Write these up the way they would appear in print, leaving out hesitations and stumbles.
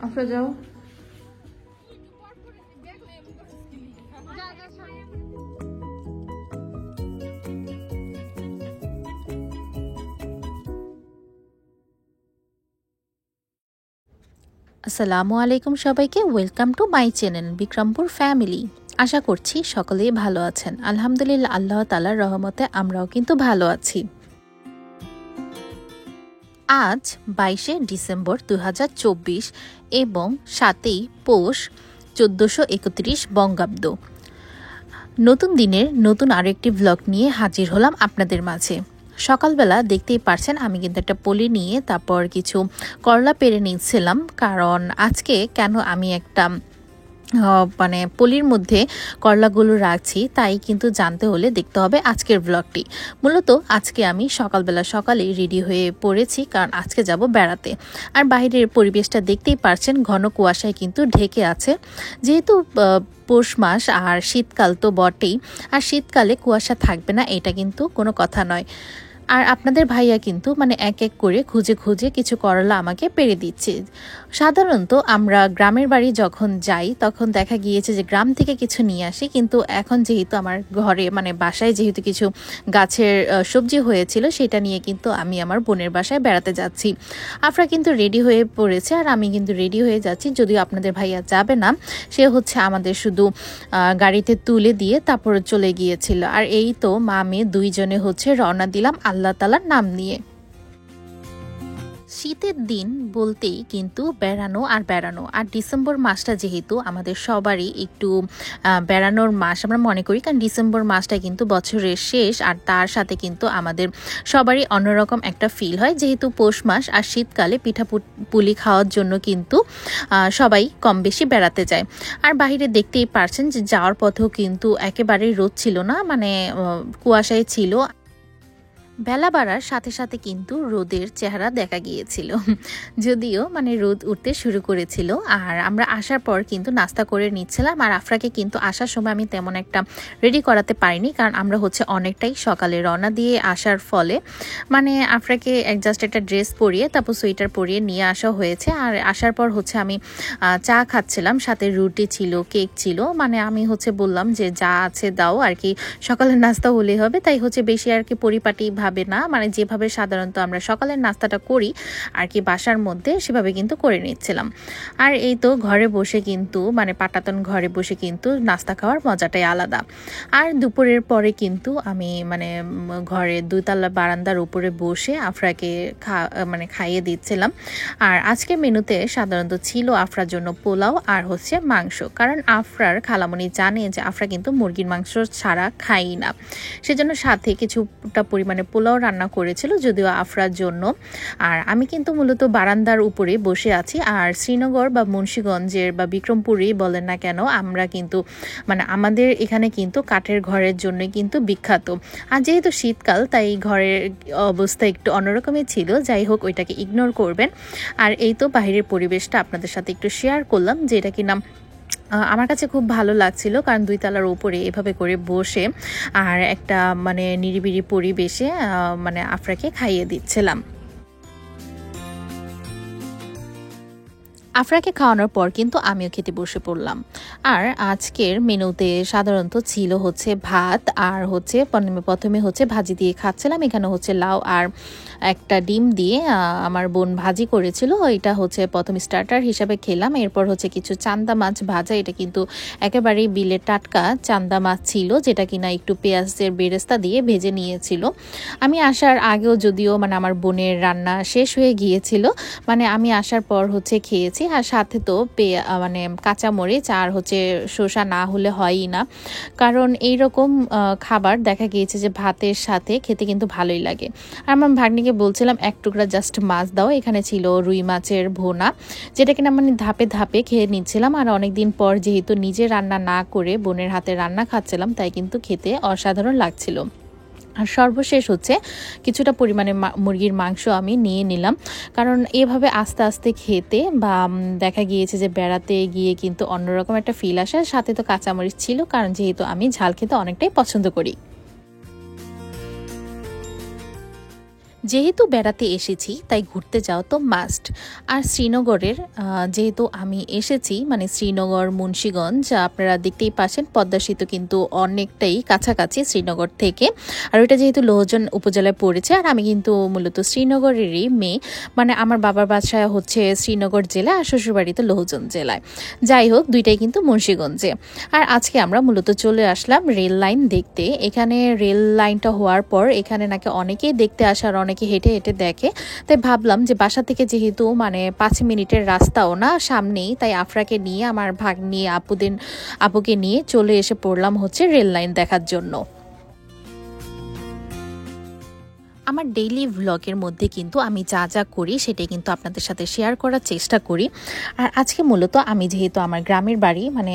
আফরা যাও। আসসালামু আলাইকুম সবাইকে, welcome to my channel Bikrampur family. আশা করছি সকলেই ভালো আছেন। আলহামদুলিল্লাহ, আল্লাহ তাআলার রহমতে আমরাও কিন্তু ভালো আছি। আজ 22শে ডিসেম্বর 2024 এবং 7ই পৌষ 1431 বঙ্গাব্দ। নতুন দিনের নতুন আরেকটি ব্লগ নিয়ে হাজির হলাম আপনাদের মাঝে। সকালবেলা দেখতেই পারছেন আমি কিন্তু একটা পলি নিয়ে তারপর কিছু করলা পেরে নিচ্ছিলাম, কারণ আজকে কেন আমি একটা মানে পলির মধ্যে করলাগুলো রাখছি তাই কিন্তু জানতে হলে দেখতে হবে আজকের ব্লগটি। মূলত আজকে আমি সকালেই রেডি হয়ে পড়েছি, কারণ আজকে যাব বেড়াতে। আর বাইরের পরিবেশটা দেখতেই পারছেন, ঘন কুয়াশায় কিন্তু ঢেকে আছে। যেহেতু পৌষ মাস আর শীতকাল তো বটেই, আর শীতকালে কুয়াশা থাকবে না এটা কিন্তু কোনো কথা নয়। আর আপনাদের ভাইয়া কিন্তু মানে এক এক করে খুঁজে খুঁজে কিছু করলা আমাকে পেরে দিচ্ছে। সাধারণত আমরা গ্রামের বাড়ি যখন যাই তখন দেখা গিয়েছে যে গ্রাম থেকে কিছু নিয়ে আসি, কিন্তু এখন যেহেতু আমার ঘরে মানে বাসায় যেহেতু কিছু গাছের সবজি হয়েছিল সেটা নিয়ে কিন্তু আমি আমার বোনের বাসায় বেড়াতে যাচ্ছি। আফরা কিন্তু রেডি হয়ে পড়েছে আর আমি কিন্তু রেডি হয়ে যাচ্ছি, যদিও আপনাদের ভাইয়া যাবে না, সে হচ্ছে আমাদের শুধু গাড়িতে তুলে দিয়ে তারপর চলে গিয়েছিল। আর এই তো মা মেয়ে দুইজনে হচ্ছে রওনা দিলাম আল্লাহ তাআলার নাম নিয়ে। শীতের দিন বলতেই কিন্তু বেড়ানো আর ডিসেম্বর মাসটা যেহেতু আমাদের সবারই একটু বেড়ানোর মাস আমরা মনে করি, কারণ ডিসেম্বর মাসটা কিন্তু বছরের শেষ আর তার সাথে কিন্তু আমাদের সবারই অন্যরকম একটা ফিল হয়। যেহেতু পৌষ মাস আর শীতকালে পিঠা পুলি খাওয়ার জন্য কিন্তু সবাই কম বেশি বেড়াতে যায়। আর বাইরে দেখতেই পারছেন যে যাওয়ার পথেও কিন্তু একেবারেই রোদ ছিল না, মানে কুয়াশায় ছিল। বেলা বাড়ার সাথে সাথে কিন্তু রোদের চেহারা দেখা গিয়েছিল, যদিও মানে রোদ উঠতে শুরু করেছিল। আর আমরা আসার পর কিন্তু নাস্তা করে নিচ্ছিলাম। আর আফরাকে কিন্তু আসার সময় আমি তেমন একটা রেডি করাতে পারিনি, কারণ আমরা হচ্ছে অনেকটাই সকালে রওনা দিয়ে আসার ফলে মানে আফরাকে জাস্ট একটা ড্রেস পরিয়ে তারপর সোয়েটার পরিয়ে নিয়ে আসা হয়েছে। আর আসার পর হচ্ছে আমি চা খাচ্ছিলাম, সাথে রুটি ছিল, কেক ছিল। মানে আমি হচ্ছে বললাম যে যা আছে দাও, আর কি সকালের নাস্তা হলেই হবে, তাই হচ্ছে বেশি আর কি পরিপাটি ভাবে না, মানে যেভাবে সাধারণত আমরা সকালের নাস্তাটা করি আর কি বাসার মধ্যে সেভাবে কিন্তু করে নিচ্ছিলাম। আর এই তো ঘরে বসে কিন্তু মানে পাটাতন ঘরে বসে কিন্তু নাস্তা খাওয়ার মজাটাই আলাদা। আর দুপুরের পরে কিন্তু আমি মানে ঘরে দুইতলা বারান্দার উপরে বসে আফরাকে মানে খাইয়ে দিচ্ছিলাম। আর আজকে মেনুতে সাধারণত ছিল আফরার জন্য পোলাও আর হচ্ছে মাংস, কারণ আফরার খালামণি জানে যে আফরা কিন্তু মুরগির মাংস ছাড়া খাই না, সেজন্য সাথে কিছুটা পরিমাণে পোলাও রান্না করেছিল, যদিও আফরার জন্য। আর আমি কিন্তু মূলত বারান্দার উপরে বসে আছি। আর শ্রীনগর বা মুন্সিগঞ্জের বা বিক্রমপুরেই বলেন না কেন, আমরা কিন্তু মানে আমাদের এখানে কিন্তু কাঠের ঘরের জন্য কিন্তু বিখ্যাত। আর যেহেতু শীতকাল তাই ঘরের অবস্থা একটু অন্যরকমই ছিল, যাই হোক ওইটাকে ইগনোর করবেন। আর এই তো বাইরের পরিবেশটা আপনাদের সাথে একটু শেয়ার করলাম, যেটা কিনা আমার কাছে খুব ভালো লাগছিল, কারণ দুইতলার উপরে এভাবে করে বসে আর একটা মানে নিরিবিলি পরিবেশে মানে আফরাকে খাইয়ে দিচ্ছিলাম। আফরাকে খাওয়ানোর পর কিন্তু আমিও খেতে বসে পড়লাম। আর আজকের মেনুতে সাধারণত ছিল হচ্ছে ভাত আর হচ্ছে প্রথমে হচ্ছে ভাজি দিয়ে খাচ্ছিলাম। এখানে হচ্ছে লাউ আর একটা ডিম দিয়ে আমার বোন ভাজি করেছিল, এটা হচ্ছে প্রথম স্টার্টার হিসাবে খেলাম। এরপর হচ্ছে কিছু চান্দা মাছ ভাজা, এটা কিন্তু একেবারেই বিলের টাটকা চান্দা মাছ ছিল, যেটা কিনা একটু পেঁয়াজের বেরেস্তা দিয়ে ভেজে নিয়েছিল। আমি আসার আগেও যদিও মানে আমার বোনের রান্না শেষ হয়ে গিয়েছিল, মানে আমি আসার পর হচ্ছে খেয়েছি। আর সাথে তো মানে কাঁচামরিচ আর হচ্ছে শসা না হলে হয়ই না, কারণ এইরকম খাবার দেখা গিয়েছে যে ভাতের সাথে খেতে কিন্তু ভালোই লাগে। আর আমার ভাগ্নিকে বলছিলাম এক টুকরা জাস্ট মাছ দাও, এখানে ছিল রুই মাছের ভোনা, যেটা কিনা মানে ধাপে ধাপে খেয়ে নিচ্ছিলাম। আর অনেকদিন পর যেহেতু নিজে রান্না না করে বোনের হাতে রান্না খাচ্ছিলাম, তাই কিন্তু খেতে অসাধারণ লাগছিল। আর সর্বশেষ হচ্ছে কিছুটা পরিমাণে মুরগির মাংস আমি নিয়ে নিলাম, কারণ এভাবে আস্তে আস্তে খেতে বা দেখা গিয়েছে যে বেড়াতে গিয়ে কিন্তু অন্যরকম একটা ফিল আসে। সাথে তো কাঁচামরিচ ছিল, কারণ যেহেতু আমি ঝাল খেতে অনেকটাই পছন্দ করি। যেহেতু বেড়াতে এসেছি তাই ঘুরতে যাওয়া তো মাস্ট। আর শ্রীনগরের যেহেতু আমি এসেছি মানে শ্রীনগর মুন্সিগঞ্জ আপনারা দেখতেই পাচ্ছেন পদ্মা সেতু কিন্তু অনেকটাই কাছাকাছি শ্রীনগর থেকে। আর ওইটা যেহেতু লোহজন উপজেলায় পড়েছে আর আমি কিন্তু মূলত শ্রীনগরেরই মেয়ে, মানে আমার বাবার বাসা হচ্ছে শ্রীনগর জেলা আর শ্বশুরবাড়ি তো লোহজন জেলায়। যাই হোক দুইটাই কিন্তু মুন্সিগঞ্জে। আর আজকে আমরা মূলত চলে আসলাম রেল লাইন দেখতে। এখানে রেল লাইনটা হওয়ার পর এখানে নাকি অনেকেই দেখতে আসার অনেকে হেঁটে হেঁটে দেখে, তাই ভাবলাম যে বাসা থেকে যেহেতু মানে 5 মিনিটের রাস্তাও না সামনেই, তাই আফরাকে নিয়ে আমার ভাগ্নি আপুকে নিয়ে চলে এসে পড়লাম হচ্ছে রেল লাইন দেখার জন্য। আমার ডেইলি ভ্লগের মধ্যে কিন্তু আমি যা যা করি সেটাই কিন্তু আপনাদের সাথে শেয়ার করার চেষ্টা করি। আর আজকে মূলত আমি যেহেতু আমার গ্রামের বাড়ি মানে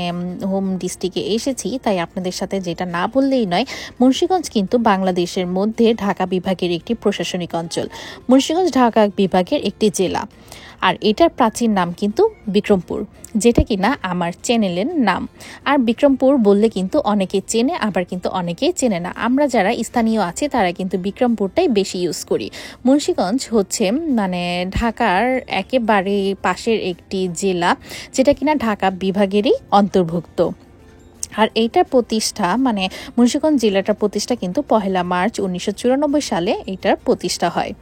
হোম ডিস্ট্রিক্টে এসেছি, তাই আপনাদের সাথে যেটা না বললেই নয়, মুন্সিগঞ্জ কিন্তু বাংলাদেশের মধ্যে ঢাকা বিভাগের একটি প্রশাসনিক অঞ্চল। মুন্সিগঞ্জ ঢাকা বিভাগের একটি জেলা। আর এটার প্রাচীন নাম কিন্তু বিক্রমপুর, যেটা কিনা আমার চ্যানেলের নাম। আর বিক্রমপুর বললে কিন্তু অনেকে চেনে, আবার কিন্তু অনেকেই চেনে না। আমরা যারা স্থানীয় আছি তারা কিন্তু বিক্রমপুরটাই বেশি ইউজ করি। মুন্সিগঞ্জ হচ্ছে মানে ঢাকার একেবারে পাশের একটি জেলা, যেটা কিনা ঢাকা বিভাগেরই অন্তর্ভুক্ত। আর এইটার প্রতিষ্ঠা মানে মুন্সিগঞ্জ জেলাটার প্রতিষ্ঠা কিন্তু 1 মার্চ 1994 সালে এইটার প্রতিষ্ঠা হয়।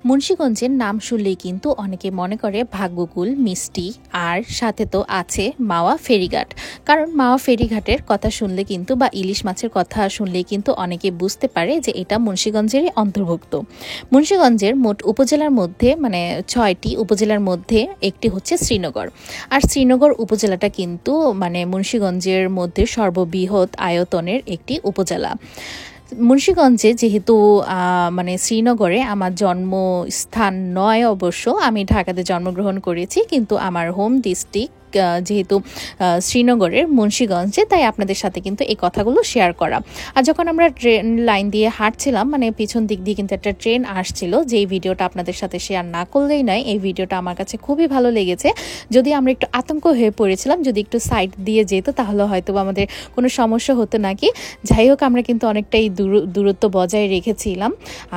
মুন্সিগঞ্জের নাম শুনলেই কিন্তু অনেকে মনে করে ভাগ্যকুল মিষ্টি, আর সাথে তো আছে মাওয়া ফেরিঘাট। কারণ মাওয়া ফেরিঘাটের কথা শুনলে কিন্তু বা ইলিশ মাছের কথা শুনলেই কিন্তু অনেকে বুঝতে পারে যে এটা মুন্সিগঞ্জেরই অন্তর্ভুক্ত। মুন্সিগঞ্জের মোট উপজেলার মধ্যে মানে 6টি উপজেলার মধ্যে একটি হচ্ছে শ্রীনগর। আর শ্রীনগর উপজেলাটা কিন্তু মানে মুন্সিগঞ্জের মধ্যে সর্ববৃহৎ আয়তনের একটি উপজেলা। মুন্সিগঞ্জে যেহেতু মানে শ্রীনগরে আমার জন্মস্থান নয়, অবশ্য আমি ঢাকাতে জন্মগ্রহণ করেছি, কিন্তু আমার হোম ডিস্ট্রিক্ট যেহেতু শ্রীনগরের মুন্সিগঞ্জে, তাই আপনাদের সাথে কিন্তু এই কথাগুলো শেয়ার করা। আর যখন আমরা ট্রেন লাইন দিয়ে হাঁটছিলাম মানে পিছন দিক দিয়ে কিন্তু একটা ট্রেন আসছিল, যেই ভিডিওটা আপনাদের সাথে শেয়ার না করলেই নয়। এই ভিডিওটা আমার কাছে খুবই ভালো লেগেছে। যদি আমরা একটু আতঙ্ক হয়ে পড়েছিলাম, যদি একটু সাইড দিয়ে যেত তাহলে হয়তো আমাদের কোনো সমস্যা হতো নাকি। যাই হোক আমরা কিন্তু অনেকটাই দূরত্ব বজায় রেখেছিলাম।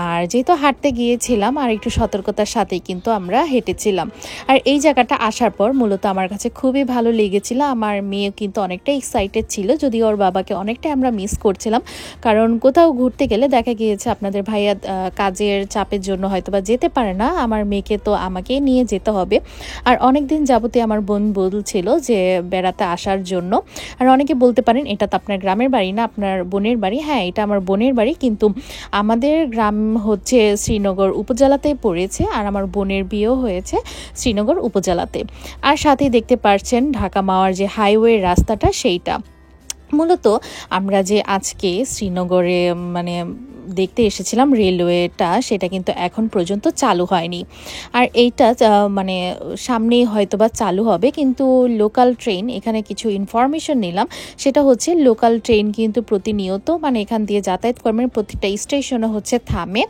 আর যেহেতু হাঁটতে গিয়েছিলাম আর একটু সতর্কতার সাথেই কিন্তু আমরা হেঁটেছিলাম। আর এই জায়গাটা আসার পর মূলত আমার কাছে খুবই ভালো লেগেছিল। আমার মেয়ে কিন্তু অনেকটা এক্সাইটেড ছিল, যদিও ওর বাবাকে অনেকটা আমরা মিস করছিলাম। কারণ কোথাও ঘুরতে গেলে দেখা গিয়েছে আপনাদের ভাইয়া কাজের চাপের জন্য হয়তো বা যেতে পারে না, আমার মেয়েকে তো আমাকেই নিয়ে যেতে হবে। আর অনেক দিন যাবতে আমার বোন বলছিল যে বেড়াতে আসার জন্য। আর অনেকে বলতে পারেন এটা তো আপনার গ্রামের বাড়ি না, আপনার বোনের বাড়ি। হ্যাঁ, এটা আমার বোনের বাড়ি, কিন্তু আমাদের গ্রাম হচ্ছে শ্রীনগর উপজেলাতেই পড়েছে, আর আমার বোনের বিয়েও হয়েছে শ্রীনগর উপজেলাতে। আর সাথেই দেখতে পাচ্ছেন ঢাকা মাওয়ার যে হাইওয়ে রাস্তাটা, সেইটা মূলত আমরা যে আজকে শ্রীনগরে মানে দেখতে এসেছিলাম রেলওয়েটা, সেটা কিন্তু এখন পর্যন্ত চালু হয়নি। আর এইটা মানে সামনেই হয়তোবা চালু হবে। কিন্তু লোকাল ট্রেন, এখানে কিছু ইনফরমেশন নিলাম, সেটা হচ্ছে লোকাল ট্রেন কিন্তু প্রতিনিয়ত মানে এখান দিয়ে যাতায়াত করবেন, প্রত্যেকটা স্টেশনে হচ্ছে থামে।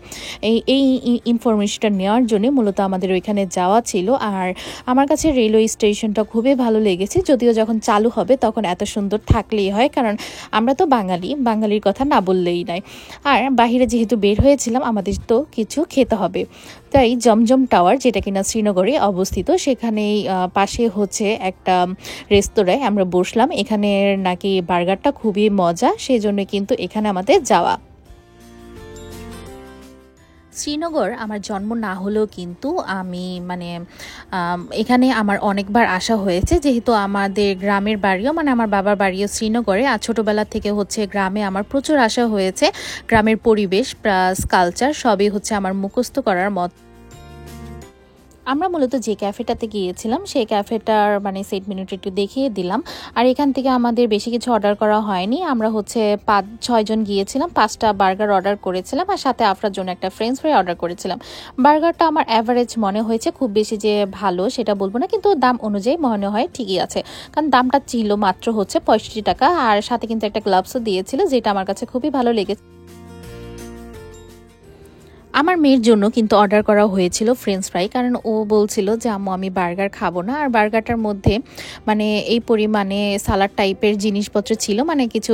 এই ইনফরমেশনটা নেওয়ার জন্য মূলত আমাদের ওইখানে যাওয়া ছিল। আর আমার কাছে রেলওয়ে স্টেশনটা খুবই ভালো লেগেছে, যদিও যখন চালু হবে তখন এত সুন্দর থাকলেই হয়, কারণ আমরা তো বাঙালির কথা না বললেই নয়। আর বাহিরে যেহেতু বের হয়েছিলাম আমাদের তো কিছু খেতে হবে, তাই জমজম টাওয়ার, যেটা কিনা শ্রীনগরে অবস্থিত, সেখানেই পাশে হচ্ছে একটা রেস্তোরাঁয় আমরা বসলাম। এখানে নাকি বার্গারটা খুবই মজা, সেজন্য কিন্তু এখানে আমাদের যাওয়া। শ্রীনগর আমার জন্ম না হলেও কিন্তু আমি মানে এখানে আমার অনেকবার আসা হয়েছে, যেহেতু আমাদের গ্রামের বাড়িও মানে আমার বাবার বাড়িও শ্রীনগরে। আর ছোটোবেলা থেকে হচ্ছে গ্রামে আমার প্রচুর আসা হয়েছে। গ্রামের পরিবেশ প্লাস কালচার সবই হচ্ছে আমার মুখস্থ করার মত। আমরা মূলত যে ক্যাফেটাতে গিয়েছিলাম সেই ক্যাফেটার মানে সেট মেনুটা একটু দেখিয়ে দিলাম। আর এখান থেকে আমাদের বেশি কিছু অর্ডার করা হয়নি, আমরা হচ্ছে 5-6 জন গিয়েছিলাম, 5টা বার্গার অর্ডার করেছিলাম, আর সাথে আফরার জন্য একটা ফ্রেঞ্চ ফ্রাই অর্ডার করেছিলাম। বার্গারটা আমার অ্যাভারেজ মনে হয়েছে, খুব বেশি যে ভালো সেটা বলবো না, কিন্তু দাম অনুযায়ী মনে হয় ঠিকই আছে। কারণ দামটা ছিল মাত্র হচ্ছে 65 টাকা, আর সাথে কিন্তু একটা গ্লাভসও দিয়েছিল, যেটা আমার কাছে খুবই ভালো লেগেছে। আমার মেয়ের জন্য কিন্তু অর্ডার করা হয়েছিল ফ্রেঞ্চ ফ্রাই, কারণ ও বলছিল যে আম্মু আমি বার্গার খাবো না। আর বার্গারটার মধ্যে মানে এই পরিমাণে সালাড টাইপের জিনিসপত্র ছিল, মানে কিছু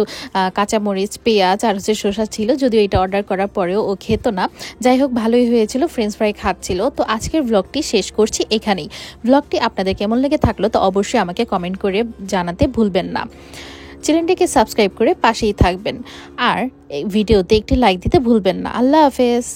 কাঁচামরিচ, পেঁয়াজ আর শসা ছিল, যদিও এটা অর্ডার করার পরেও ও খেত না। যাই হোক, ভালোই হয়েছিল, ফ্রেঞ্চ ফ্রাই খাচ্ছিল। তো আজকের ব্লগটি শেষ করছি এখানেই। ব্লগটি আপনাদের কেমন লেগে থাকলো তো অবশ্যই আমাকে কমেন্ট করে জানাতে ভুলবেন না। চ্যানেলটিকে সাবস্ক্রাইব করে পাশেই থাকবেন আর ভিডিওতে একটি লাইক দিতে ভুলবেন না। আল্লাহ হাফেজ।